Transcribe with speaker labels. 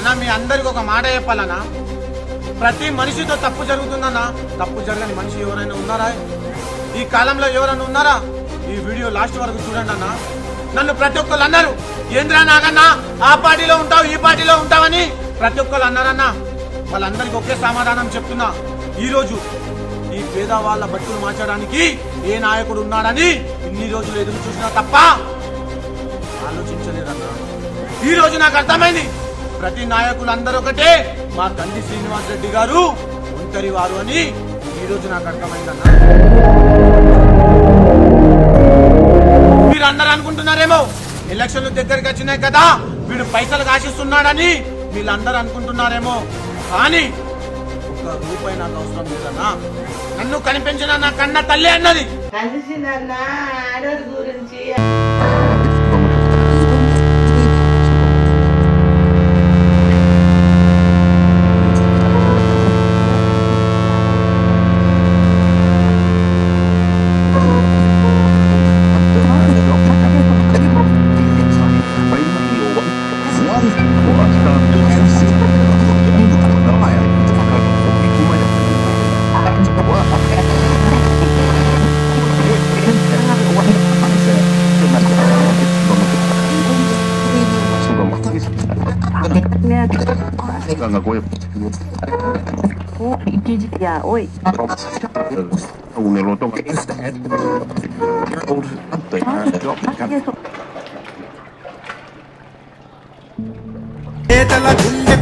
Speaker 1: అన్న మీ అందరికి ఒక మాట చెప్పాలన్నా, ప్రతి మనిషితో తప్పు జరుగుతుందన్నా. తప్పు జరగని మనిషి ఎవరైనా ఉన్నారా ఈ కాలంలో? ఎవరైనా ఉన్నారా? ఈ వీడియో లాస్ట్ వరకు చూడండి అన్న. నన్ను ప్రతి ఒక్కరు అన్నారు, ఏంద్రా నాగన్నా ఆ పార్టీలో ఉంటావు ఈ పార్టీలో ఉంటావని ప్రతి ఒక్కరు అన్నారన్నా. వాళ్ళందరికీ ఒకే సమాధానం చెప్తున్నా. ఈ రోజు ఈ పేదవాళ్ళ బతుకులు మార్చడానికి ఏ నాయకుడు ఉన్నాడని ఇన్ని రోజులు ఎదురు చూసినా తప్ప ఆలోచించలేదన్నా. ఈ రోజు నాకు అర్థమైంది, ప్రతి నాయకులు అందరూ ఒకటే, మా కంది శ్రీనివాస్ రెడ్డి గారు ఒంటరి వారు అని ఈ రోజు నాకు అర్థమైందన్నా. మీరు అందరూ అనుకుంటున్నారేమో ఎలక్షన్లు దగ్గరికి వచ్చినాయి కదా వీడు పైసలు కాశిస్తున్నాడని వీళ్ళందరూ అనుకుంటున్నారేమో, కానీ ఒక్క రూపాయి నాకు అవసరం లేదన్నా. నన్ను కనిపించిన నా కన్న తల్లి అన్నది. గురించి
Speaker 2: Ya, oi.
Speaker 3: నేతల గుండె